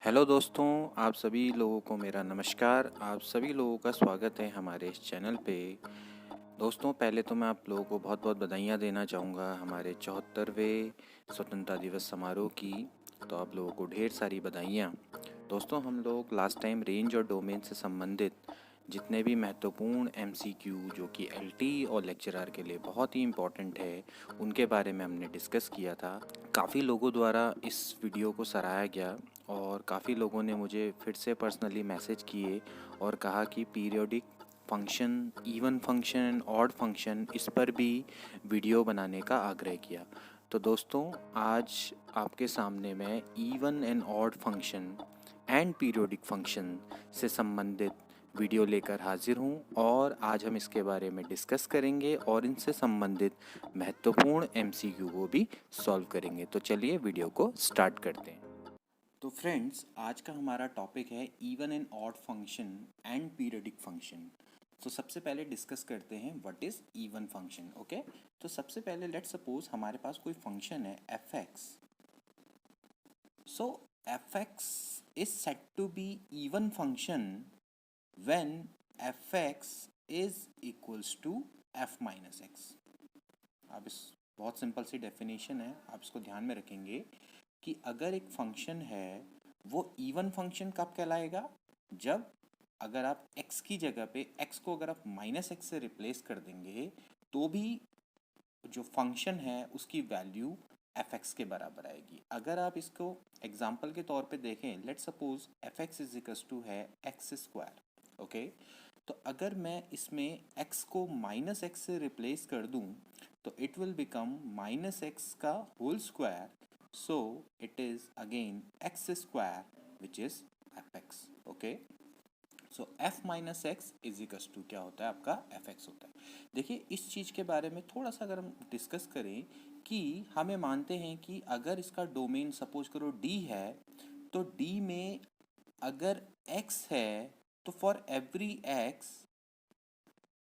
Hello दोस्तों, आप सभी लोगों को मेरा नमस्कार। आप सभी लोगों का स्वागत है हमारे इस चैनल पे। दोस्तों, पहले तो मैं आप लोगों को बहुत बहुत बधाइयाँ देना चाहूँगा हमारे 74वें स्वतंत्रता दिवस समारोह की। तो आप लोगों को ढेर सारी बधाइयाँ। दोस्तों, हम लोग लास्ट टाइम रेंज और डोमेन से संबंधित जितने भी महत्वपूर्ण एमसीक्यू जो कि एलटी और लेक्चरर के लिए बहुत ही इम्पोर्टेंट है, उनके बारे में हमने डिस्कस किया था। काफ़ी लोगों द्वारा इस वीडियो को सराहा गया और काफ़ी लोगों ने मुझे फिर से पर्सनली मैसेज किए और कहा कि periodic function, even function, odd function, इस पर भी वीडियो बनाने का आग्रह किया। तो दोस्तों, आज आपके सामने मैं even and odd function and periodic function से संबंधित वीडियो लेकर हाजिर हूँ और आज हम इसके बारे में डिस्कस करेंगे और इनसे संबंधित महत्वपूर्ण एमसीक्यू को भी सॉल्व करेंगे। तो चलिए वीडियो को स्टार्ट करते हैं। तो फ्रेंड्स, आज का हमारा टॉपिक है even and odd function and periodic function. तो सबसे पहले डिस्कस करते हैं what is even function. Okay, तो सबसे पहले लेट्स सपोज हमारे पास कोई फंक्शन है F x. So F x is said to be even function when F x is equals to F minus X. अब इस बहुत सिंपल सी डेफिनेशन है, आप इसको ध्यान में रखेंगे कि अगर एक फंक्शन है वो इवन फंक्शन कब कहलाएगा, जब अगर आप x की जगह पे x को अगर आप माइनस एक्स से रिप्लेस कर देंगे तो भी जो फंक्शन है उसकी वैल्यू एफ एक्स के बराबर आएगी। अगर आप इसको एग्जाम्पल के तौर पे देखें, let suppose F x is equal to है एक्स स्क्वायर। ओके, तो अगर मैं इसमें x को माइनस एक्स से रिप्लेस कर दूं तो it will become minus x का whole square. So it is again x square which is f x. Okay, so f minus x is equal to क्या होता है, आपका एफ एक्स होता है। देखिए, इस चीज़ के बारे में थोड़ा सा अगर हम डिस्कस करें कि हमें मानते हैं कि अगर इसका डोमेन सपोज करो डी है, तो डी में अगर x है तो for every x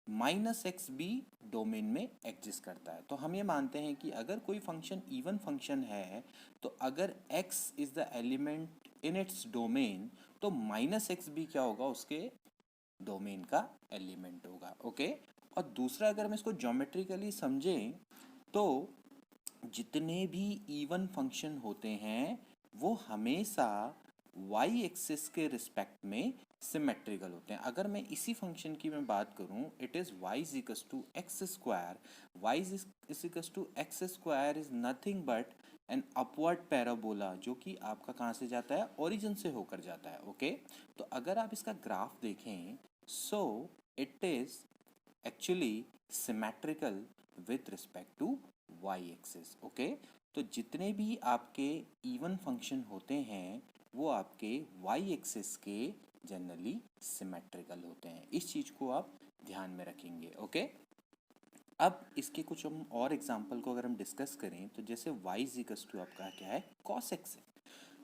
minus x भी डोमेन में एग्जिस्ट करता है। तो हम ये मानते हैं कि अगर कोई फंक्शन इवन फंक्शन है तो अगर x is the element in its domain तो माइनस एक्स भी क्या होगा, उसके डोमेन का एलिमेंट होगा। ओके, और दूसरा अगर हम इसको ज्योमेट्रिकली समझें तो जितने भी इवन फंक्शन होते हैं वो हमेशा y एक्सिस के रिस्पेक्ट में सिमेट्रिकल होते हैं। अगर मैं इसी फंक्शन की मैं बात करूं, it is y is equals to X square. y is equals to X square is nothing but an upward parabola, जो कि आपका कहाँ से जाता है, ओरिजिन से होकर जाता है। ओके, तो अगर आप इसका ग्राफ देखें, so it is actually symmetrical with respect to y axis. Okay, तो जितने भी आपके इवन फंक्शन होते हैं वो आपके y एक्सिस के जनरली सिमेट्रिकल होते हैं। इस चीज़ को आप ध्यान में रखेंगे। ओके, अब इसके कुछ हम और एग्जांपल को अगर हम डिस्कस करें तो जैसे y इज इक्वल्स टू आपका क्या है, cos x है।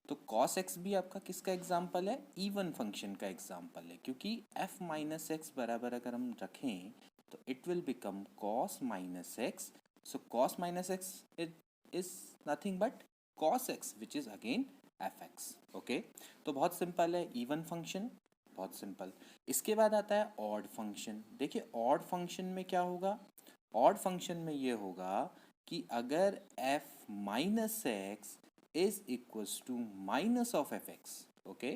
तो cos x भी आपका किसका एग्जाम्पल है, इवन फंक्शन का एग्जाम्पल है, क्योंकि f माइनस एक्स बराबर अगर हम रखें तो it will become cos minus x. So cos minus x is nothing but cos x which is again F x. Okay, तो बहुत सिंपल है इवन फंक्शन, बहुत सिंपल। इसके बाद आता है ऑड फंक्शन। देखिए, ऑड फंक्शन में क्या होगा, ऑड फंक्शन में ये होगा कि अगर f minus x is equals to minus of F x. Okay,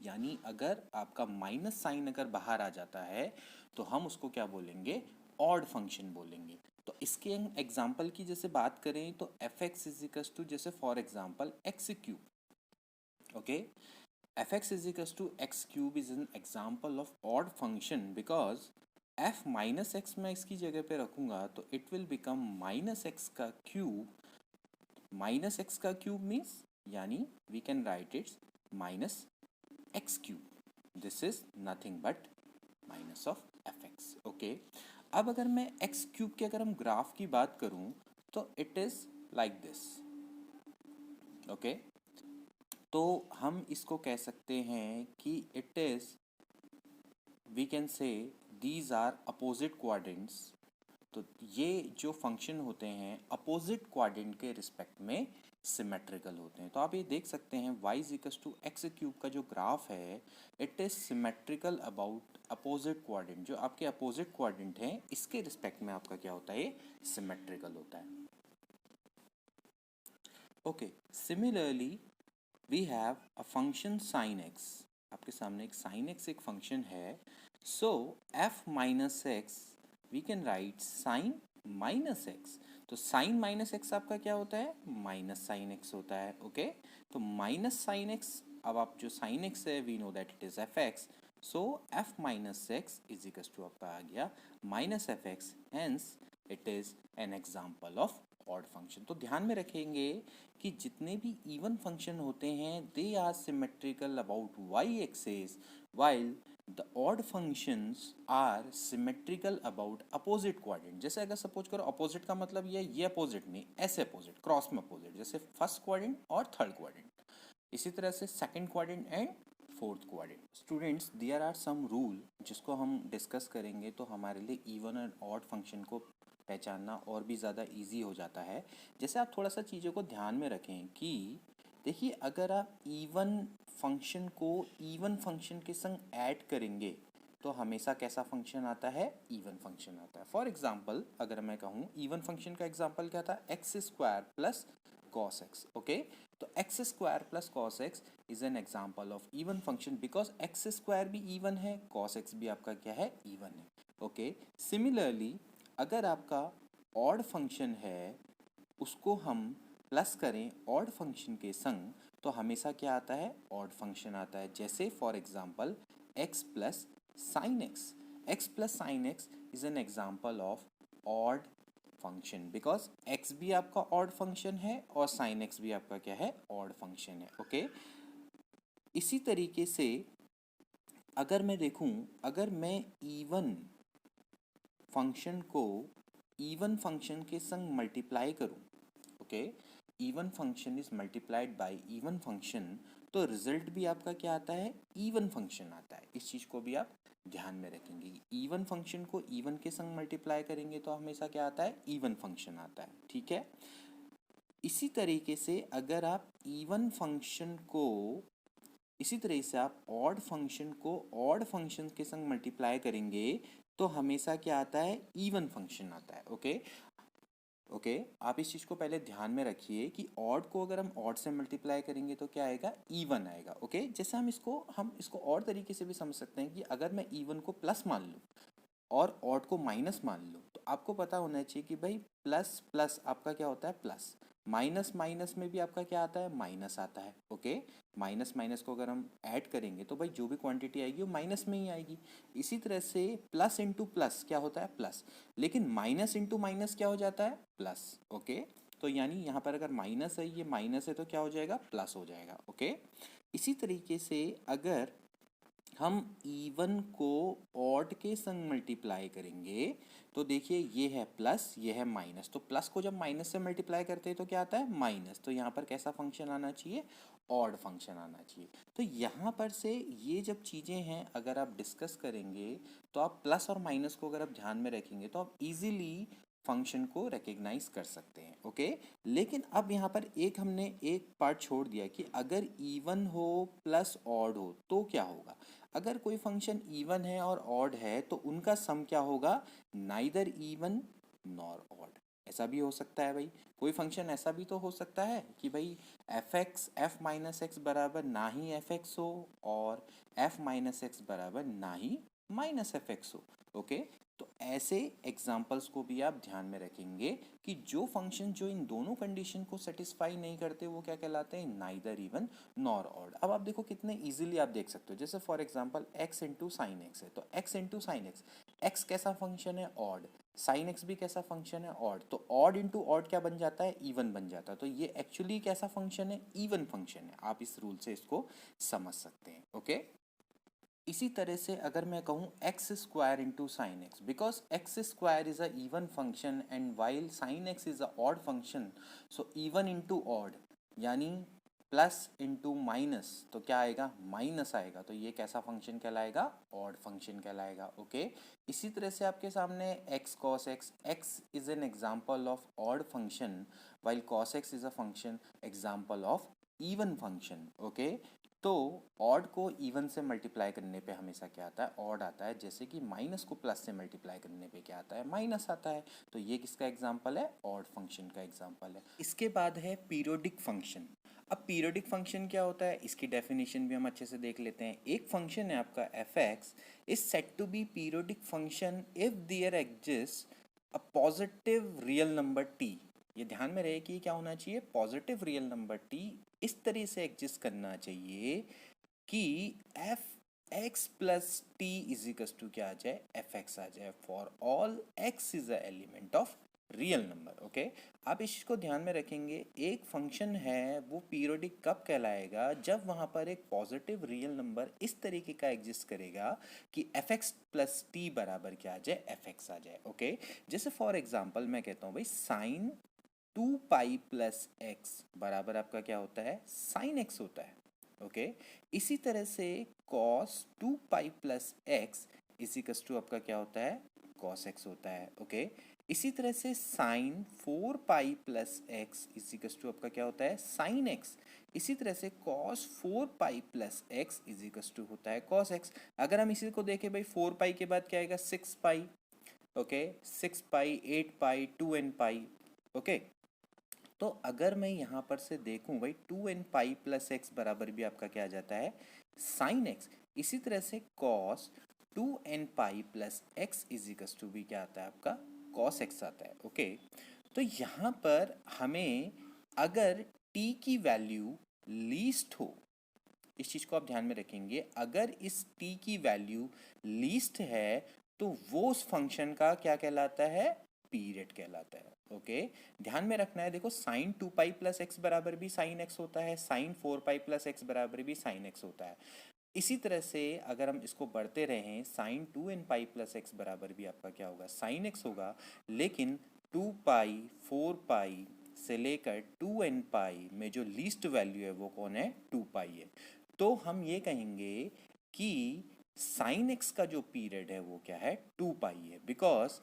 यानी अगर आपका माइनस साइन अगर बाहर आ जाता है तो हम उसको क्या बोलेंगे, ऑड फंक्शन बोलेंगे। तो इसके एग्जाम्पल की जैसे बात करें तो f x is equals to जैसे for example x cube. Okay, f x is equals to x cube is an example of odd function because f minus x मैं इसकी जगह पे रखूंगा तो it will become minus x का cube. Minus x का cube means यानी we can write it's minus x cube. This is nothing but minus of F x. Okay, अब अगर मैं एक्स क्यूब के अगर हम ग्राफ की बात करूं तो it is like this. Okay, तो हम इसको कह सकते हैं कि it is, we can say these are opposite quadrants. तो ये जो फंक्शन होते हैं अपोजिट क्वाड्रेंट के रिस्पेक्ट में सिमेट्रिकल होते हैं। तो आप ये देख सकते हैं y is equal to x cube का जो ग्राफ है it is symmetrical about opposite quadrant. जो आपके अपोजिट क्वाड्रेंट हैं इसके रिस्पेक्ट में आपका क्या होता है, ये सिमेट्रिकल होता है। Okay, similarly we have a function sine x. आपके सामने एक साइन एक्स एक फंक्शन है। So f minus x we can write sine minus x. तो साइन माइनस एक्स आपका क्या होता है, माइनस साइन एक्स होता है। ओके, तो माइनस साइन एक्स, अब आप जो साइन एक्स है we know that it is f x. So f minus x is equal to आपका आ गया minus f x, hence it is an example of odd function. तो ध्यान में रखेंगे कि जितने भी इवन फंक्शन होते हैं they are symmetrical about y axis, while the odd functions are symmetrical about opposite quadrant. जैसे अगर सपोज करो अपोजिट का मतलब ये अपोजिट नहीं, ऐसे अपोजिट, क्रॉस में अपोजिट, जैसे फर्स्ट क्वाड्रेंट और थर्ड क्वाड्रेंट, इसी तरह से second quadrant and fourth quadrant. Students there are some rule जिसको हम डिस्कस करेंगे तो हमारे लिए इवन एंड ऑड फंक्शन को पहचानना और भी ज़्यादा इजी हो जाता है। जैसे आप थोड़ा सा चीज़ों को ध्यान में रखें कि देखिए अगर आप इवन फंक्शन को इवन फंक्शन के संग ऐड करेंगे तो हमेशा कैसा फंक्शन आता है, इवन फंक्शन आता है। फॉर एग्जाम्पल अगर मैं कहूँ इवन फंक्शन का एग्जाम्पल क्या था, x square plus cos x. Okay, तो x square plus cos x is an example of even function because x square भी इवन है, कॉस एक्स भी आपका क्या है, इवन है। ओके, सिमिलरली अगर आपका ऑड फंक्शन है उसको हम प्लस करें ऑड फंक्शन के संग तो हमेशा क्या आता है, ऑड फंक्शन आता है। जैसे for example x plus sine x, x plus sine x is an example of odd function because x भी आपका ऑड फंक्शन है और साइन एक्स भी आपका क्या है, ऑड फंक्शन है। ओके, इसी तरीके से अगर मैं देखूं, अगर मैं इवन फंक्शन को इवन फंक्शन के संग मल्टीप्लाई करूं, okay, even function is multiplied by even function, तो रिजल्ट भी आपका क्या आता है, इवन फंक्शन आता है। इस चीज़ को भी आप ध्यान में रखेंगे, इवन फंक्शन को इवन के संग मल्टीप्लाई करेंगे तो हमेशा क्या आता है, इवन फंक्शन आता है। ठीक है, इसी तरीके से अगर आप इवन फंक्शन को, इसी तरह से आप ऑड फंक्शन को ऑड फंक्शन के संग मल्टीप्लाई करेंगे तो हमेशा क्या आता है, इवन फंक्शन आता है। ओके, ओके, आप इस चीज़ को पहले ध्यान में रखिए कि ऑड को अगर हम ऑड से मल्टीप्लाई करेंगे तो क्या आएगा, इवन आएगा। ओके, जैसे हम इसको और तरीके से भी समझ सकते हैं कि अगर मैं इवन को प्लस मान लूँ और ऑड को माइनस मान लूँ तो आपको पता होना चाहिए कि भाई प्लस प्लस आपका क्या होता है, प्लस, माइनस माइनस में भी आपका क्या आता है, माइनस आता है। ओके, माइनस माइनस को अगर हम ऐड करेंगे तो भाई जो भी क्वांटिटी आएगी वो माइनस में ही आएगी। इसी तरह से प्लस इंटू प्लस क्या होता है, प्लस, लेकिन माइनस इंटू माइनस क्या हो जाता है, प्लस। ओके, तो यानी यहाँ पर अगर माइनस है, ये माइनस है तो क्या हो जाएगा, प्लस हो जाएगा। ओके, इसी तरीके से अगर हम इवन को ऑड के संग मल्टीप्लाई करेंगे तो देखिए ये है प्लस, ये है माइनस, तो प्लस को जब माइनस से मल्टीप्लाई करते हैं तो क्या आता है, माइनस। तो यहाँ पर कैसा फंक्शन आना चाहिए, ऑड फंक्शन आना चाहिए। तो यहाँ पर से ये जब चीज़ें हैं अगर आप डिस्कस करेंगे तो आप प्लस और माइनस को अगर आप ध्यान में रखेंगे तो आप इजीली फंक्शन को रिकग्नाइज कर सकते हैं। ओके, लेकिन अब यहाँ पर एक हमने एक पार्ट छोड़ दिया कि अगर इवन हो प्लस ऑड हो तो क्या होगा। अगर कोई फंक्शन इवन है और ऑड है तो उनका सम क्या होगा, नाइदर इवन नॉर ऑड। ऐसा भी हो सकता है भाई, कोई फंक्शन ऐसा भी तो हो सकता है कि भाई f x F minus x बराबर ना ही एफ एक्स हो और एफ माइनस एक्स बराबर ना ही माइनस एफ एक्स हो। ओके, तो ऐसे एग्जाम्पल्स को भी आप ध्यान में रखेंगे कि जो फंक्शन जो इन दोनों कंडीशन को सेटिस्फाई नहीं करते वो क्या कहलाते हैं, नाइदर इवन नॉर ऑड। अब आप देखो कितने इजीली आप देख सकते हो, जैसे for example x into sine x है तो x into sine x, x कैसा फंक्शन है, ऑड, साइन एक्स भी कैसा फंक्शन है, ऑड, तो ऑड इंटू ऑड क्या बन जाता है, इवन बन जाता है। तो ये एक्चुअली कैसा फंक्शन है, इवन फंक्शन है। आप इस रूल से इसको समझ सकते हैं। ओके, इसी तरह से अगर मैं कहूँ x square into sine x, because x square is a even function and while sine x is a odd function, so even into odd, यानी प्लस इंटू माइनस तो क्या आएगा, माइनस आएगा, तो ये कैसा फंक्शन कहलाएगा, ऑड फंक्शन कहलाएगा। ओके, इसी तरह से आपके सामने x cos x, x is an example of odd function while cos x is a function example of even function. Okay, तो ऑड को इवन से मल्टीप्लाई करने पे हमेशा क्या आता है, ऑड आता है, जैसे कि माइनस को प्लस से मल्टीप्लाई करने पे क्या आता है, माइनस आता है। तो ये किसका एग्जांपल है, ऑड फंक्शन का एग्जांपल है। इसके बाद है पीरियोडिक फंक्शन। अब पीरियोडिक फंक्शन क्या होता है, इसकी डेफिनेशन भी हम अच्छे से देख लेते हैं। एक फंक्शन है आपका f x is set to be periodic function if there exist a positive real number t. ये ध्यान में रहे कि क्या होना चाहिए, पॉजिटिव रियल नंबर टी इस तरह से एग्जिस्ट करना चाहिए कि f x plus t is equal to क्या आ जाए, एफ एक्स आ जाए for all x is a element of real number. Okay, आप इस चीज को ध्यान में रखेंगे, एक फंक्शन है वो पीरियोडिक कब कहलाएगा, जब वहां पर एक पॉजिटिव रियल नंबर इस तरीके का एग्जिस्ट करेगा कि एफ एक्स प्लस टी बराबर क्या आ जाए, एफ एक्स आ जाए। ओके, जैसे फॉर एग्जाम्पल मैं कहता हूँ भाई साइन 2 पाई प्लस एक्स बराबर आपका क्या होता है, साइन एक्स होता है। ओके, इसी तरह से cos 2 pi plus x equals to आपका क्या होता है, कॉस एक्स होता है। ओके, इसी तरह से sine 4 pi plus x equals to आपका क्या होता है, साइन एक्स। इसी तरह से cos 4 pi plus x equals to होता है कॉस एक्स। अगर हम इसी को देखें भाई, 4 पाई के बाद क्या आएगा, 6 पाई। ओके, 6 पाई, 8 पाई, 2n पाई। ओके, तो अगर मैं यहाँ पर से देखूं भाई, 2n पाई प्लस एक्स बराबर भी आपका क्या आ जाता है, साइन एक्स। इसी तरह से cos 2n pi plus x equals to भी क्या आता है आपका, कॉस एक्स आता है। ओके, तो यहाँ पर हमें अगर t की वैल्यू लीस्ट हो, इस चीज को आप ध्यान में रखेंगे, अगर इस t की वैल्यू लीस्ट है तो वो उस फंक्शन का क्या कहलाता है, पीरियड कहलाता है। ओके, ध्यान में रखना है, देखो साइन 2 पाई प्लस एक्स बराबर भी साइन एक्स होता है, साइन 4 पाई प्लस एक्स बराबर भी साइन एक्स होता है। इसी तरह से अगर हम इसको बढ़ते रहें, sign 2n pi plus x बराबर भी आपका क्या होगा, साइन एक्स होगा, लेकिन 2 पाई 4 पाई से लेकर 2n पाई में जो लीस्ट वैल्यू है वो कौन है, 2 पाई है। तो हम ये कहेंगे कि साइन एक्स का जो पीरियड है वो क्या है, 2 पाई है, because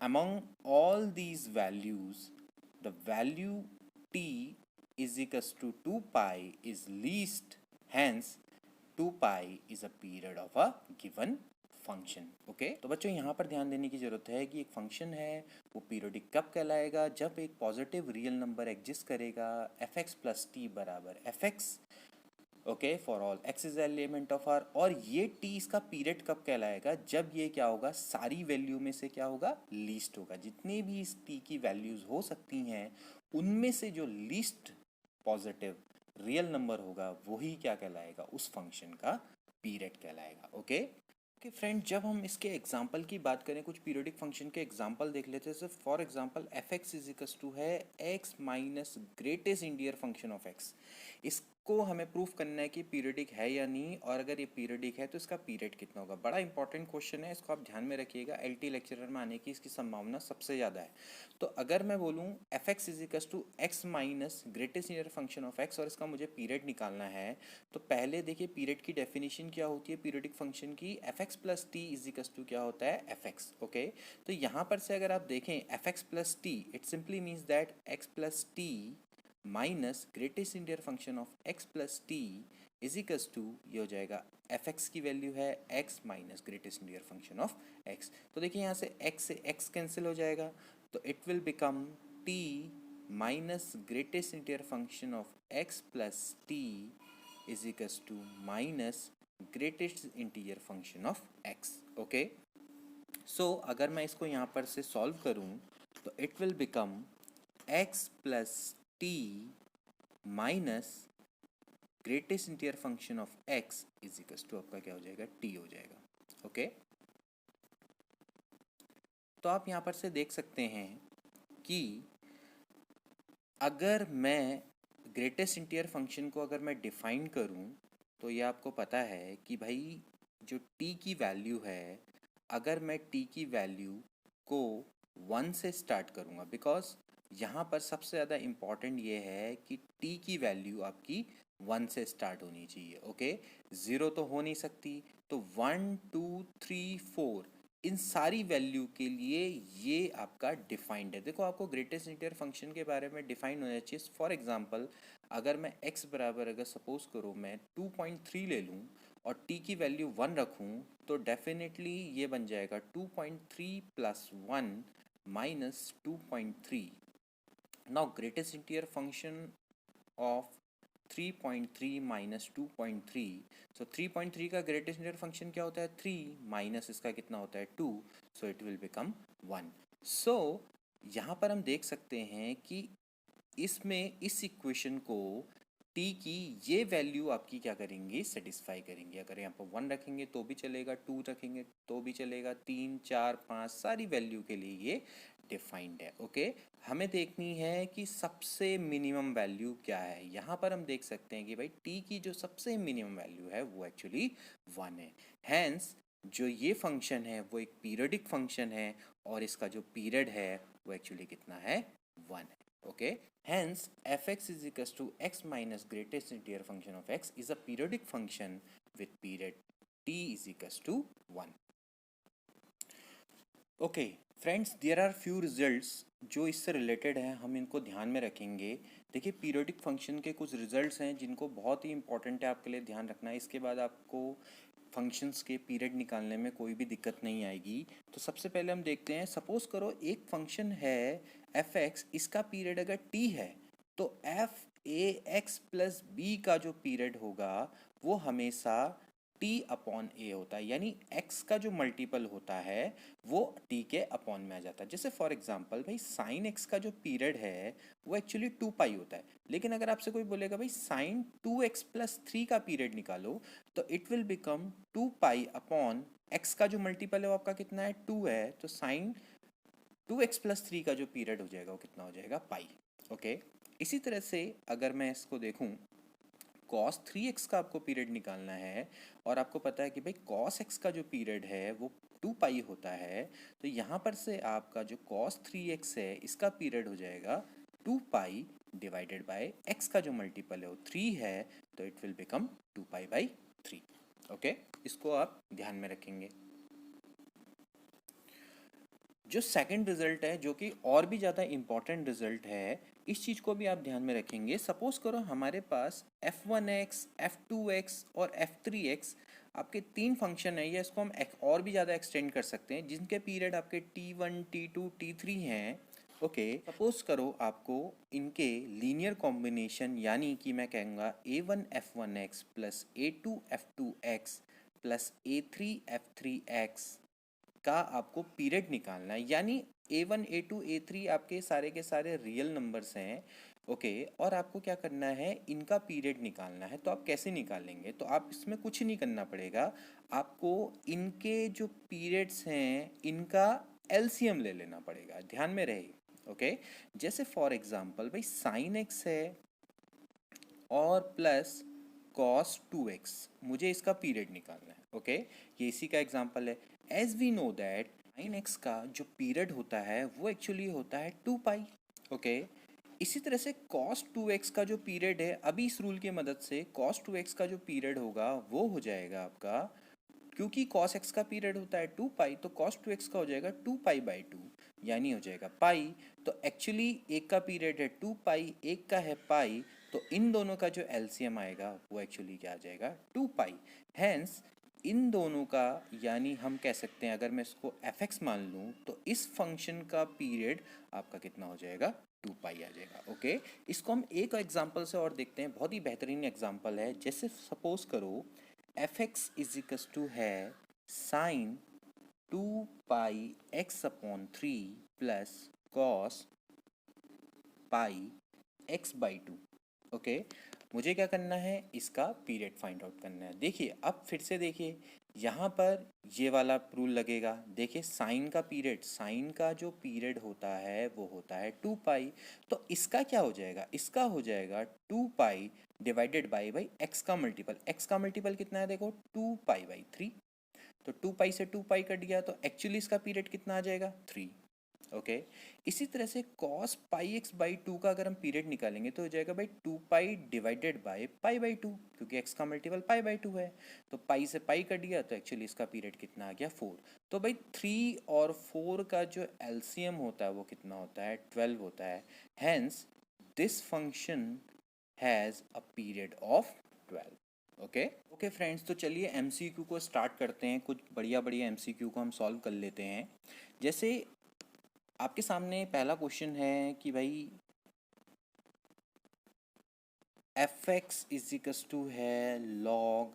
among all these values the value t is equals to 2 pi is least, hence 2 pi is a period of a given function. Okay, तो बच्चों यहाँ पर ध्यान देने की जरूरत है कि एक फंक्शन है वो पीरियोडिक कब कहलाएगा, जब एक पॉजिटिव रियल नंबर एग्जिस्ट करेगा एफ एक्स प्लस टी बराबर f x. Okay, for all x is element of R, और ये टी इसका पीरियड कब कहलाएगा, जब ये क्या होगा, सारी वैल्यू में से क्या होगा, लीस्ट होगा। जितने भी इस टी की वैल्यूज हो सकती हैं उनमें से जो लीस्ट पॉजिटिव रियल नंबर होगा वही क्या कहलाएगा, उस फंक्शन का पीरियड कहलाएगा। ओके, ओके फ्रेंड, जब हम इसके एग्जाम्पल की बात करें, कुछ पीरियोडिक फंक्शन के एग्जाम्पल देख लेते हैं। For example f x is equals to है x minus greatest integer function of x. इसको हमें प्रूफ करना है कि पीरियोडिक है या नहीं, और अगर ये पीरियोडिक है तो इसका पीरियड कितना होगा। बड़ा इंपॉर्टेंट क्वेश्चन है, इसको आप ध्यान में रखिएगा, एलटी लेक्चरर में आने की इसकी संभावना सबसे ज़्यादा है। तो अगर मैं बोलूँ f x is equals to x minus greatest integer function of x और इसका मुझे पीरियड निकालना है, तो पहले देखिए पीरियड की डेफिनेशन क्या होती है पीरियोडिक फंक्शन की, f x plus t is equals to क्या होता है, एफ एक्स। ओके, तो यहाँ पर से अगर आप देखें f x plus t, it simply means that x plus t minus greatest integer function of x plus t is equals to, ये हो जाएगा एफ एक्स की वैल्यू है x minus greatest integer function of x. तो देखिए यहाँ से x cancel हो जाएगा, तो it will become t minus greatest integer function of x plus t is equals to minus greatest integer function of x. Okay, so अगर मैं इसको यहाँ पर से सॉल्व करूँ तो it will become x plus t minus greatest integer function of x is equal to आपका क्या हो जाएगा, टी हो जाएगा। ओके, तो आप यहाँ पर से देख सकते हैं कि अगर मैं ग्रेटेस्ट इंटीजर फंक्शन को अगर मैं डिफाइन करूँ तो ये आपको पता है कि भाई जो t की वैल्यू है, अगर मैं t की वैल्यू को 1 से स्टार्ट करूँगा, बिकॉज यहाँ पर सबसे ज़्यादा इम्पॉर्टेंट ये है कि t की वैल्यू आपकी 1 से स्टार्ट होनी चाहिए। ओके, 0 तो हो नहीं सकती, तो 1 2 3 4 इन सारी वैल्यू के लिए ये आपका डिफाइंड है। देखो, आपको ग्रेटेस्ट इंटीजर फंक्शन के बारे में डिफाइन होना चाहिए। फॉर एग्जांपल, अगर मैं x बराबर, अगर सपोज करो मैं 2.3 ले लूँ और t की वैल्यू 1 रखूँ, तो डेफिनेटली ये बन जाएगा 2.3 plus 1 minus 2.3। Now greatest integer function of 3.3 minus 2.3, सो 3.3 का ग्रेटेस्ट इंटीजर फंक्शन क्या होता है? 3 माइनस इसका कितना होता है? 2, सो इट विल बिकम 1। सो यहाँ पर हम देख सकते हैं कि इसमें इस इक्वेशन को t की ये वैल्यू आपकी क्या करेंगे? सेटिस्फाई करेंगे। अगर यहाँ पर 1 रखेंगे तो भी चलेगा, 2 रखेंगे तो भी चलेगा, 3 4 5 सारी वैल्यू के लिए ये डिफाइंड है। ओके, हमें देखनी है कि सबसे मिनिमम वैल्यू क्या है। यहाँ पर हम देख सकते हैं कि भाई t की जो सबसे मिनिमम वैल्यू है वो एक्चुअली 1 है। हैंस जो ये फंक्शन है वो एक पीरियडिक फंक्शन है और इसका जो पीरियड है वो एक्चुअली कितना है? 1 है। Okay, hence fx is equals to x minus greatest interior function of x is a periodic function with period t is equals to 1. Okay friends, there are few results जो इससे related हैं, हम इनको ध्यान में रखेंगे। देखिए, पीरियोडिक फंक्शन के कुछ रिजल्ट्स हैं जिनको बहुत ही इंपॉर्टेंट है आपके लिए ध्यान रखना है। इसके बाद आपको फंक्शंस के पीरियड निकालने में कोई भी दिक्कत नहीं आएगी। तो सबसे पहले हम देखते हैं, सपोज करो एक फंक्शन है एफ एक्स, इसका पीरियड अगर टी है तो f a x plus b का जो पीरियड होगा वो हमेशा टी अपॉन ए होता है, यानी एक्स का जो मल्टीपल होता है वो टी के अपॉन में आ जाता है। जैसे फॉर एग्जांपल भाई साइन एक्स का जो पीरियड है वो एक्चुअली 2 पाई होता है, लेकिन अगर आपसे कोई बोलेगा भाई साइन 2x प्लस 3 का पीरियड निकालो, तो it will become 2 pi upon x का जो मल्टीपल है वो आपका कितना है? 2 है, तो साइन 2x प्लस 3 का जो पीरियड हो जाएगा वो कितना हो जाएगा? पाई। ओके, इसी तरह से अगर मैं इसको देखूं, cos 3x का आपको पीरियड निकालना है और आपको पता है कि भाई cos x का जो पीरियड है वो 2 पाई होता है, तो यहाँ पर से आपका जो cos 3x है इसका पीरियड हो जाएगा 2 पाई डिवाइडेड बाय x का जो मल्टीपल है वो 3 है, तो इट विल बिकम 2 पाई/3। ओके, इसको आप ध्यान में रखेंगे। जो सेकंड रिजल्ट है, जो कि और भी ज़्यादा इम्पॉर्टेंट रिजल्ट है, इस चीज़ को भी आप ध्यान में रखेंगे। सपोज करो हमारे पास f1x, f2x और f3x आपके 3 फंक्शन है, या इसको हम और भी ज़्यादा एक्सटेंड कर सकते हैं, जिनके पीरियड आपके t1 t2 t3 हैं। ओके, सपोज करो आपको इनके लीनियर कॉम्बिनेशन, यानी कि मैं कहूँगा a1 f1x plus a2 f2x plus a3 f3x का आपको पीरियड निकालना है, यानी a1 a2 a3 आपके सारे के सारे रियल नंबर्स हैं। ओके, और आपको क्या करना है? इनका पीरियड निकालना है। तो आप कैसे निकालेंगे? तो आप इसमें कुछ नहीं करना पड़ेगा, आपको इनके जो पीरियड्स हैं इनका एलसीएम ले लेना पड़ेगा। ध्यान में रहे। ओके, जैसे फॉर एग्जांपल भाई साइन एक्स है और प्लस कॉस 2x, मुझे इसका पीरियड निकालना है। ओके, ये इसी का एग्जांपल है। As we know that sine x का जो पीरियड होता है वो एक्चुअली होता है 2 पाई। ओके, इसी तरह से cos 2x का जो पीरियड है, अभी इस रूल की मदद से cos 2x का जो पीरियड होगा वो हो जाएगा आपका, क्योंकि cos x का पीरियड होता है 2 पाई, तो cos 2x का हो जाएगा 2 पाई/2, यानी हो जाएगा पाई। तो एक्चुअली एक का पीरियड है 2 पाई, एक का है पाई, तो इन दोनों का जो एलसीएम आएगा वो एक्चुअली क्या आ जाएगा? 2 पाई। हैंस इन दोनों का, यानी हम कह सकते हैं अगर मैं इसको fx मान लूँ तो इस फंक्शन का पीरियड आपका कितना हो जाएगा? 2 पाई आ जाएगा। ओके, इसको हम एक एग्जांपल से और देखते हैं, बहुत ही बेहतरीन एग्जांपल है। जैसे सपोज करो fx इज इक्वल्स टू है साइन 2 पाई x/3 plus cos pi x/2। Okay, मुझे क्या करना है? इसका पीरियड फाइंड आउट करना है। देखिए, अब फिर से देखिए, यहाँ पर ये वाला रूल लगेगा। देखिए, साइन का पीरियड, साइन का जो पीरियड होता है वो होता है 2 पाई, तो इसका क्या हो जाएगा? इसका हो जाएगा 2 पाई डिवाइडेड बाई एक्स का मल्टीपल। एक्स का मल्टीपल कितना है? देखो 2 पाई/3, तो 2 पाई से 2 पाई कट गया, तो एक्चुअली इसका पीरियड कितना आ जाएगा? 3। ओके। इसी तरह से cos pi x by two का अगर हम पीरियड निकालेंगे तो हो जाएगा भाई 2 pi divided by pi by two, क्योंकि x का मल्टीपल पाई बाई टू है। तो पाई से पाई कट गया तो एक्चुअली इसका पीरियड कितना आ गया 4। तो भाई 3 और 4 का जो एलसीएम होता है वो कितना होता है 12 होता है। Hence this function has a period of 12। Okay okay friends, तो चलिए एमसीक्यू को स्टार्ट करते हैं। कुछ बढ़िया बढ़िया एमसीक्यू को हम सॉल्व कर लेते हैं। जैसे आपके सामने पहला क्वेश्चन है कि भाई f x is equals to है log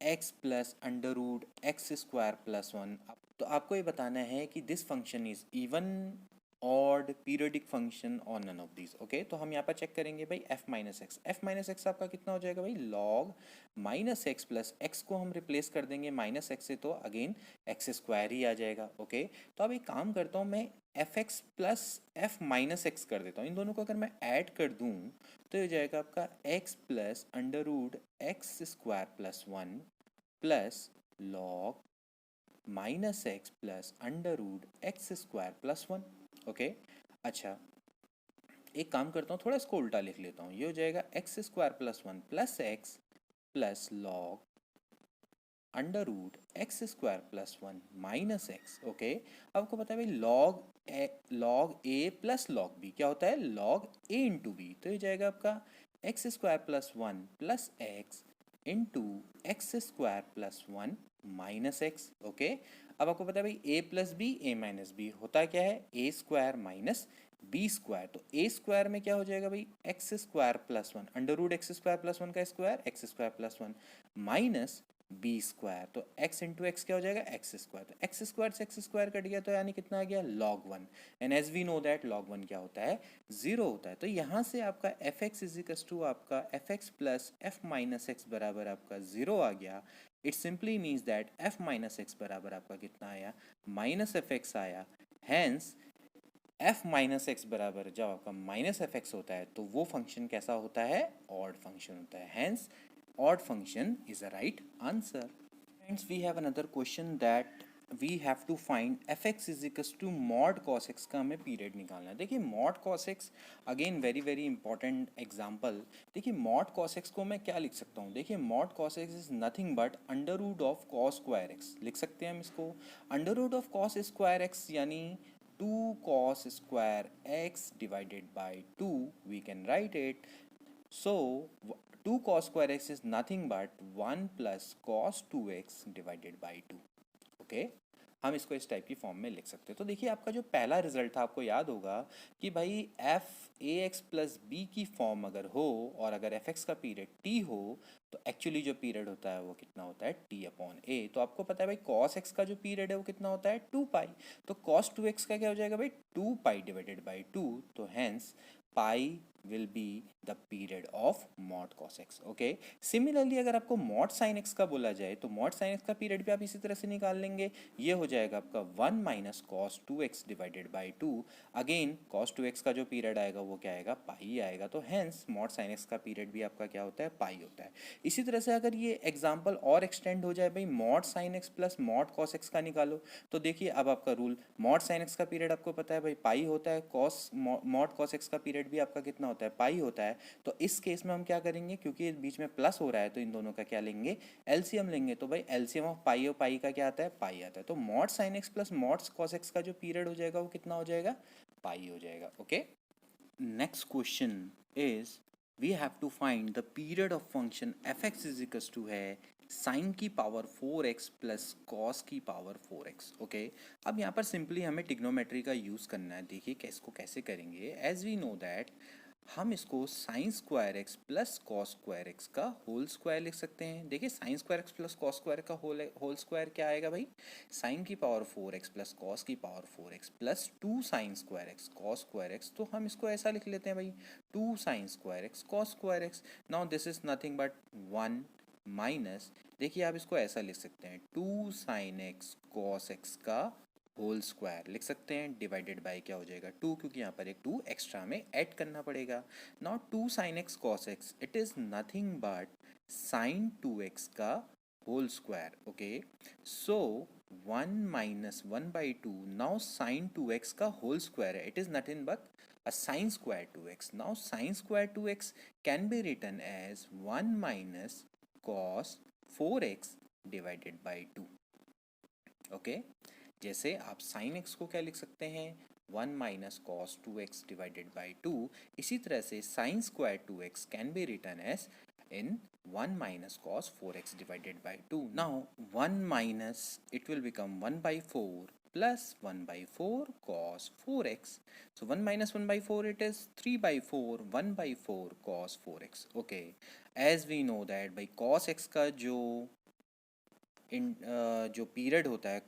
x plus under root x square plus one. तो आपको ये बताना है कि this function is even odd periodic function और नन ऑफ दीज। ओके, तो हम यहाँ पर चेक करेंगे भाई एफ माइनस एक्स आपका कितना हो जाएगा भाई log minus x plus x को हम रिप्लेस कर देंगे माइनस एक्स से, तो अगेन एक्स स्क्वायर ही आ जाएगा। ओके, तो अब एक काम करता हूँ मैं F x plus F minus x कर देता हूँ। इन दोनों को अगर मैं ऐड कर दूँ तो ये जाएगा आपका x plus under root x square plus one plus log minus x plus under root x square plus one. Okay, अच्छा एक काम करता हूँ, थोड़ा इसको उल्टा लिख लेता हूँ। ये हो जाएगा x square plus one plus x plus log under root x square plus one minus x. Okay, आपको पता है भाई log a plus log b क्या होता है लॉग ए इंटू बी। तो ये जाएगा आपका x square plus one plus x into x square plus one minus x. Okay, अब आपको पता है भाई a plus b a minus b होता क्या है a square minus b square. तो ए स्क्वायर में क्या हो जाएगा भाई x square plus one under root x square plus one का square x square plus one minus b square. तो एक्स इंटू एक्स क्या हो जाएगा एक्स स्क्वायर। तो एक्स स्क्वायर से एक्स स्क्वायर कट गया तो यानी कितना आ गया log one. And as we know that log one क्या होता है जीरो होता है। तो यहाँ से आपका एफ एक्स इजिकल्स टू आपका f x plus F minus x बराबर आपका जीरो आ गया। It simply means that F minus x बराबर आपका कितना आया माइनस एफ एक्स आया। हैंस एफ माइनस एक्स बराबर जब आपका माइनस एफ एक्स होता है तो वो फंक्शन कैसा होता है ऑड फंक्शन होता है। Hence odd function is a right answer. Friends, we have another question that we have to find fx is equals to mod cos x का हमें पीरियड निकालना है। देखिए mod cos x again very very important example. देखिए mod cos x को मैं क्या लिख सकता हूँ, देखिए mod cos x is nothing but under root of cos square x लिख सकते हैं हम इसको। Under root of cos square x यानी 2 cos square x divided by 2 we can write it। So 2 cos square x is nothing but 1 plus cos 2x divided by 2। Okay, हम इसको इस type की फॉर्म में लिख सकते हैं। तो देखिए आपका जो पहला रिजल्ट था आपको याद होगा कि भाई f a x plus b की फॉर्म अगर हो और अगर एफ एक्स का पीरियड टी हो तो एक्चुअली जो पीरियड होता है वो कितना होता है टी अपॉन ए। तो आपको पता है भाई कॉस एक्स का जो पीरियड है वो कितना होता है 2 पाई। तो कॉस 2x का क्या हो जाएगा भाई 2 पाई डिवाइडेड बाई 2। तो hence pi will be the period of mod cos x। ओके, सिमिलरली अगर आपको mod sin x का बोला जाए तो mod sin x का पीरियड भी आप इसी तरह से निकाल लेंगे। ये हो जाएगा आपका 1 minus cos 2x divided by 2। Again cos 2x का जो पीरियड आएगा वो क्या आएगा पाई आएगा। तो हैंस mod sin x का पीरियड भी आपका क्या होता है पाई होता है। इसी तरह से अगर ये एग्जाम्पल और एक्सटेंड हो जाए भाई mod sin x plus mod cos x का निकालो, तो देखिए अब आपका रूल mod sin x का पीरियड आपको पता है भाई पाई होता है, mod cos x का पीरियड भी आपका कितना होता है पाई होता है। तो इस केस में हम क्या करेंगे, क्योंकि बीच में प्लस हो रहा है तो इन दोनों का क्या लेंगे एलसीएम लेंगे। तो भाई एलसीएम ऑफ पाई और पाई का क्या आता है पाई आता है। तो mod sin x plus mod cos x का जो पीरियड हो जाएगा वो कितना हो जाएगा पाई हो जाएगा। Okay, next question is we have to find the period of function f x is equals to है साइन की पावर 4x प्लस कॉस की पावर 4x। ओके, अब यहाँ पर सिंपली हमें टिग्नोमेट्री का यूज़ करना है। देखिए इसको कैसे करेंगे, एज वी नो दैट हम इसको sine square x plus cos square x का होल स्क्वायर लिख सकते हैं। देखिए sine square x plus cos square का होल स्क्वायर क्या आएगा भाई साइन की पावर 4x प्लस कॉस की power 4x plus 2 sine square x cos square x. तो हम इसको ऐसा लिख लेते हैं भाई 2 sine square x cos square x. Now this is nothing but 1 minus, देखिए आप इसको ऐसा लिख सकते हैं 2 साइन एक्स कॉस एक्स का होल स्क्वायर लिख सकते हैं डिवाइडेड बाय क्या हो जाएगा 2, क्योंकि यहाँ पर एक 2 एक्स्ट्रा में ऐड करना पड़ेगा। Now 2 sine x cos x it is nothing but sine 2x का whole square. Okay, so 1 minus 1/2, now sine 2x का होल स्क्वायर है, it is nothing but a sine square 2x. Now sine square 2x can be written as 1 minus cos 4x divided by 2. Okay जैसे आप sin x को क्या लिख सकते हैं, 1 minus cos 2x divided by 2, इसी तरह से sine square 2x can be written as in 1 minus cos 4x divided by 2. Now 1 minus, it will become 1 by 4 plus 1 by 4 cos 4x. So 1 minus 1 by 4, it is 3 by 4, 1 by 4 cos 4x. Okay, as we know that by cos x का जो period होता है,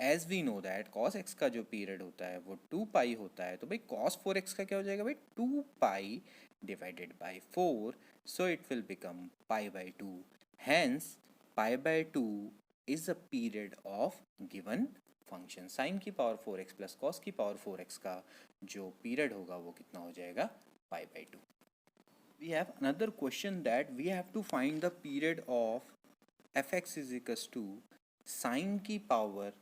as we know that cos x का जो period होता है वो 2 पाई होता है, तो भाई cos 4x का क्या हो जाएगा भाई, 2 pi divided by 4, so it will become pi by 2. Hence pi by 2 is a period of given function. Sine की पावर 4x प्लस कॉस की पावर 4x का जो पीरियड होगा वो कितना हो जाएगा, pi by 2. We have another question that we have to find the period of fx is equals to sine की पावर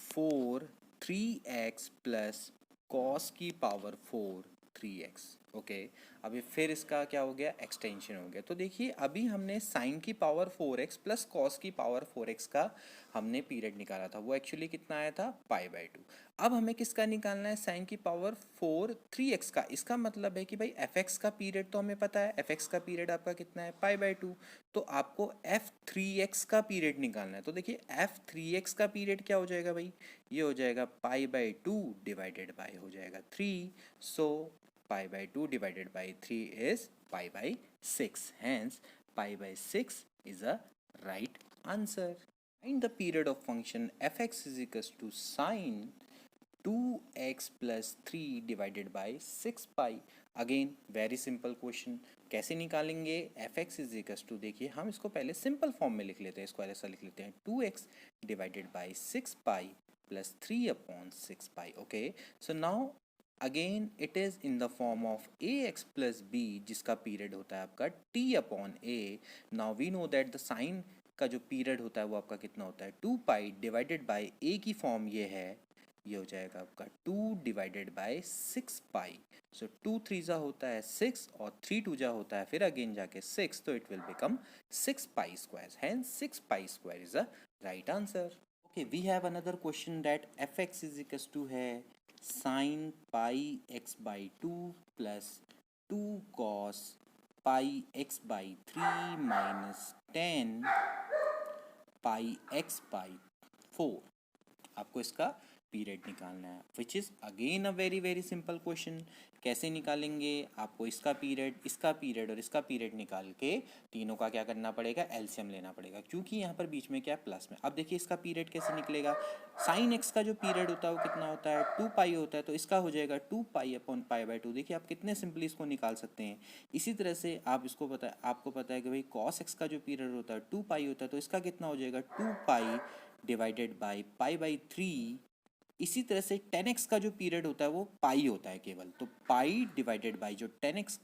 4 3x प्लस कॉस की पावर 4 3x. ओके अभी फिर इसका क्या हो गया, एक्सटेंशन हो गया. तो देखिए अभी हमने साइन की पावर 4x प्लस कॉस की पावर 4x का हमने पीरियड निकाला था, वो एक्चुअली कितना आया था, पाई बाई 2. अब हमें किसका निकालना है, साइन की पावर 4 3x का. इसका मतलब है कि भाई fx का पीरियड तो हमें पता है, fx का पीरियड आपका कितना है, पाई बाई 2. तो आपको f3x का पीरियड निकालना है. तो देखिए f3x का पीरियड क्या हो जाएगा भाई, ये हो जाएगा पाई बाई 2 डिवाइडेड बाई हो जाएगा 3. सो पाई by 2 divided by 3 is pi by 6. Hence, pi by 6 is a right answer. Find the period of function fx is equals to sine 2x plus 3 divided by 6 pi. Again, very simple question. कैसे निकालेंगे fx is equals to, देखिए हम इसको पहले simple form में लिख लेते हैं, इसको ऐसा लिख लेते हैं 2x divided by 6 pi plus 3 upon 6 pi. Okay, so now again it is in the form of a x plus b, जिसका पीरियड होता है आपका t upon a. Now we know that the sine का जो period होता है वो आपका कितना होता है, 2 पाई डिवाइडेड बाई ए की फॉर्म ये है, ये हो जाएगा आपका 2 डिवाइडेड बाई 6 पाई. सो 2 3 जा होता है 6 और 3 2 जा होता है फिर अगेन जाके 6, तो it will become 6 pi square. Hence 6 pi square is a right answer. Okay we have another question that f x is equals to है sine pi x by 2 plus 2 cos pi x by 3 minus 10 pi x by 4. आपको इसका period निकालना है, which is again a very very simple question. कैसे निकालेंगे, आपको इसका period और इसका पीरियड निकाल के तीनों का क्या करना पड़ेगा, एलसीएम लेना पड़ेगा, क्योंकि यहाँ पर बीच में क्या है, प्लस में. अब देखिए इसका पीरियड कैसे निकलेगा, साइन एक्स का जो पीरियड होता है वो कितना होता है, 2 पाई होता है, तो इसका हो जाएगा 2 पाई अपॉन पाई बाई 2. देखिए आप कितने सिंपली इसको निकाल सकते हैं. इसी तरह से आपको पता है कि भाई कॉस एक्स का जो पीरियड होता है 2 पाई होता है, तो इसका कितना हो जाएगा, 2 pi divided by pi by 3. इसी तरह से 10x का जो पीरियड होता है वो पाई होता है केवल, तो पाई डिवाइडेड बाई जो 10x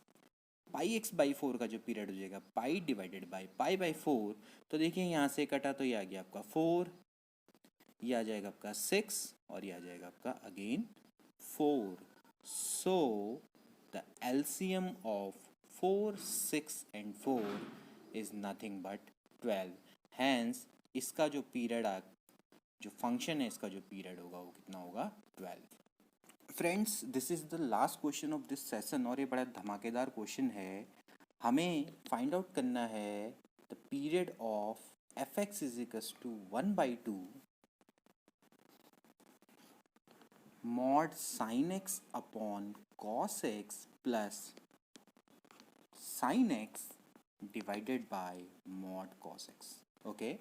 पाई एक्स बाई 4 का जो पीरियड हो जाएगा, पाई डिवाइडेड बाई पाई बाई 4. तो देखिए यहाँ से कटा तो ये आ गया आपका 4, ये आ जाएगा आपका 6 और ये आ जाएगा आपका again 4. So the LCM of 4 6 and 4 is nothing but 12. Hence इसका जो पीरियड जो फंक्शन है इसका जो पीरियड होगा वो कितना होगा, 12. Friends this is the last question of this session और ये बड़ा धमाकेदार क्वेश्चन है. हमें फाइंड आउट करना है the period of F x is equals to 1/2 mod sine x upon cos x plus sine x divided by mod cos x. Okay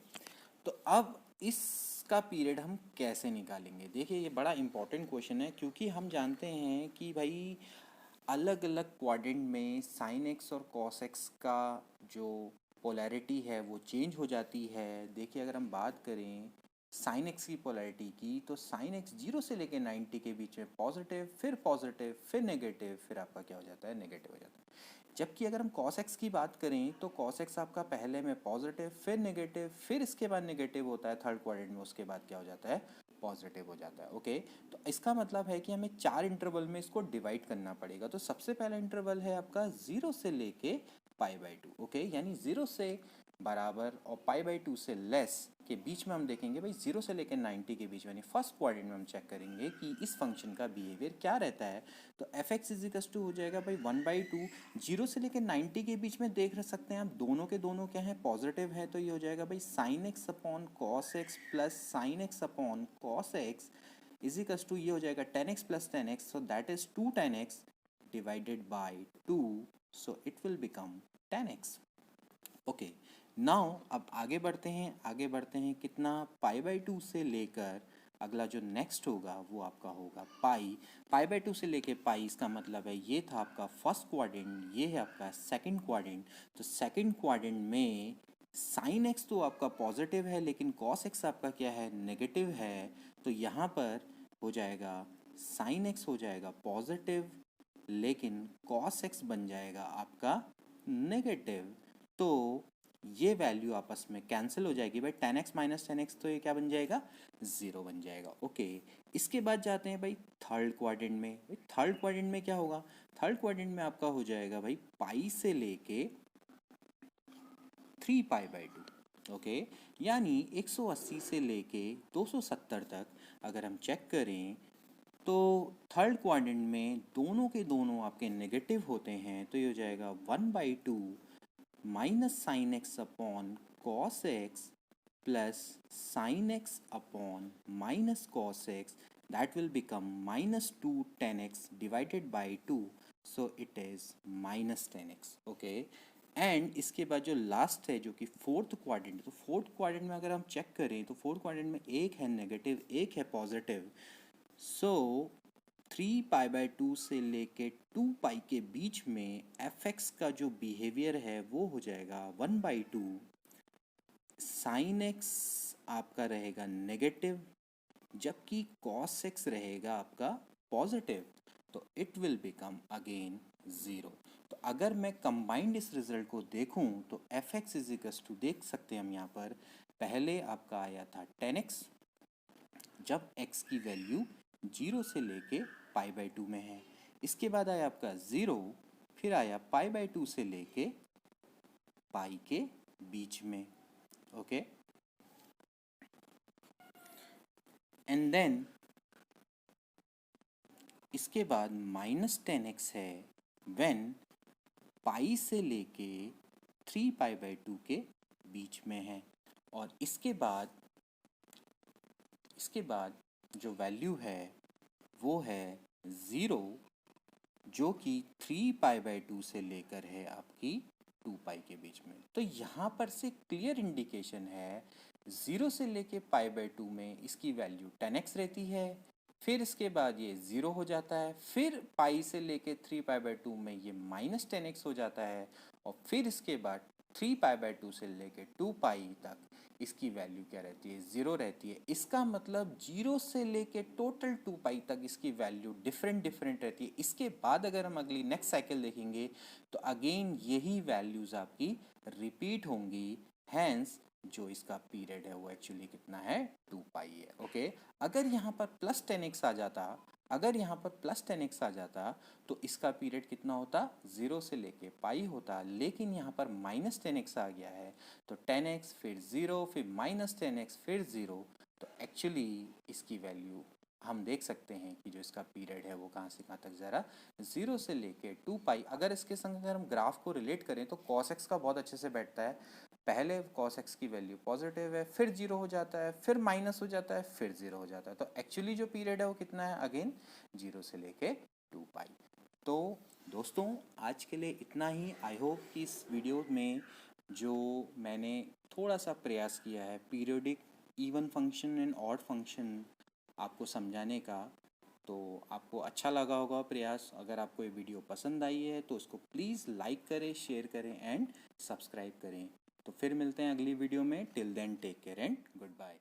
तो अब इसका पीरियड हम कैसे निकालेंगे. देखिए ये बड़ा इंपॉर्टेंट क्वेश्चन है, क्योंकि हम जानते हैं कि भाई अलग अलग क्वाड्रेंट में साइन एक्स और कॉस एक्स का जो पोलैरिटी है वो चेंज हो जाती है. देखिए अगर हम बात करें साइन एक्स की पोलैरिटी की, तो साइन एक्स 0 से लेकर 90 के बीच में पॉजिटिव, फिर नेगेटिव, फिर आपका क्या हो जाता है, नेगेटिव हो जाता है. जबकि अगर हम cos x की बात करें तो cos x आपका पहले में पॉजिटिव, फिर नेगेटिव, फिर इसके बाद नेगेटिव होता है थर्ड क्वाड्रेंट में, उसके बाद क्या हो जाता है, पॉजिटिव हो जाता है। ओके, तो इसका मतलब है कि हमें 4 इंटरवल में इसको डिवाइड करना पड़ेगा। तो सबसे पहला इंटरवल है आपका 0 से लेके π/2। ओके, यानी 0 से बराबर और π/2 से लेस के बीच में हम देखेंगे भाई 0 से लेकर 90 के बीच में, यानी फर्स्ट क्वाड्रेंट में हम चेक करेंगे कि इस फंक्शन का बिहेवियर क्या रहता है। तो एफ एक्स इजिकल्स टू हो जाएगा भाई 1/2। 0 से लेकर 90 के बीच में देख सकते हैं आप, दोनों के दोनों क्या है, पॉजिटिव है। तो ये हो जाएगा भाई sine x upon cos x plus sine x upon cos x equals to, ये हो जाएगा 10x plus 10x, so that is 2 10x divided by 2, so it will become 10x। Okay, now अब आगे बढ़ते हैं कितना, π/2 से लेकर अगला जो नेक्स्ट होगा वो आपका होगा π/2 से लेके पाई, इसका मतलब है ये था आपका फर्स्ट क्वाड्रेंट, ये है आपका सेकंड क्वाड्रेंट। तो सेकंड क्वाड्रेंट में साइन एक्स तो आपका पॉजिटिव है लेकिन कॉस एक्स आपका क्या है, नेगेटिव है। तो यहाँ पर हो जाएगा साइन एक्स हो जाएगा पॉजिटिव लेकिन कॉस एक्स बन जाएगा आपका नेगेटिव। तो ये वैल्यू आपस में कैंसिल हो जाएगी भाई, 10x माइनस 10x, तो ये क्या बन जाएगा, 0 बन जाएगा। ओके, इसके बाद जाते हैं भाई थर्ड क्वाड्रेंट में। भाई थर्ड क्वाड्रेंट में क्या होगा, थर्ड क्वाड्रेंट में आपका हो जाएगा भाई पाई से लेके 3π/2। ओके, यानी 180 से लेके 270 तक अगर हम चेक करें तो थर्ड क्वाड्रेंट में दोनों के दोनों आपके नेगेटिव होते हैं। तो ये हो जाएगा 1/2 minus sign x upon cos x plus sine x upon minus cos x, that will become -2 10x divided by 2, so it is -10x। Okay, and इसके बाद जो लास्ट है जो कि फोर्थ क्वाड्रेंट, तो फोर्थ क्वाड्रेंट में अगर हम चेक करें तो फोर्थ क्वाड्रेंट में एक है नेगेटिव, एक है पॉजिटिव। सो 3π/2 से लेके 2π के बीच में एफ एक्स का जो बिहेवियर है वो हो जाएगा 1/2, साइन एक्स आपका रहेगा नेगेटिव जबकि कॉस एक्स रहेगा आपका पॉजिटिव। तो इट विल बिकम अगेन 0। तो अगर मैं कंबाइंड इस रिजल्ट को देखूं तो एफ एक्स इजिकल्स टू, देख सकते हैं हम यहाँ पर, पहले आपका आया था 10x जब x की वैल्यू 0 से लेके π/2 में है। इसके बाद आया आपका 0, फिर आया π/2 से लेके पाई के बीच में। ओके, एंड देन इसके बाद -10x है व्हेन पाई से लेके 3π/2 के बीच में है। और इसके बाद जो वैल्यू है वो है 0 जो कि 3π/2 से लेकर है आपकी 2π के बीच में। तो यहाँ पर से क्लियर इंडिकेशन है 0 से लेके π/2 में इसकी वैल्यू 10x रहती है, फिर इसके बाद ये 0 हो जाता है, फिर पाई से लेके 3π/2 में ये -10x हो जाता है, और फिर इसके बाद 3π/2 से लेके 2π तक इसकी वैल्यू क्या रहती है, 0 रहती है। इसका मतलब 0 से लेके टोटल 2π तक इसकी वैल्यू डिफरेंट रहती है। इसके बाद अगर हम अगली नेक्स्ट साइकिल देखेंगे तो अगेन यही वैल्यूज़ आपकी रिपीट होंगी, हैंस जो इसका पीरियड है वो एक्चुअली कितना है, 2π है। ओके, अगर यहाँ पर +10x आ जाता, तो इसका पीरियड कितना होता, 0 से लेके पाई होता, लेकिन यहाँ पर -10x आ गया है तो 10x फिर 0 फिर -10x फिर 0। तो एक्चुअली इसकी वैल्यू हम देख सकते हैं कि जो इसका पीरियड है वो कहाँ से कहाँ तक जा रहा, 0 से लेके 2π। अगर इसके संग अगर हम ग्राफ को रिलेट करें तो cos x का बहुत अच्छे से बैठता है। पहले cos x की वैल्यू पॉजिटिव है, फिर 0 हो जाता है, फिर माइनस हो जाता है, फिर 0 हो जाता है। तो एक्चुअली जो पीरियड है वो कितना है, अगेन 0 से लेके 2π। तो दोस्तों आज के लिए इतना ही। आई होप कि इस वीडियो में जो मैंने थोड़ा सा प्रयास किया है periodic even function and odd function आपको समझाने का, तो आपको अच्छा लगा होगा प्रयास। अगर आपको ये वीडियो पसंद आई है तो उसको प्लीज़ लाइक करें, शेयर करें एंड सब्सक्राइब करें। तो फिर मिलते हैं अगली वीडियो में। Till then take care and good bye.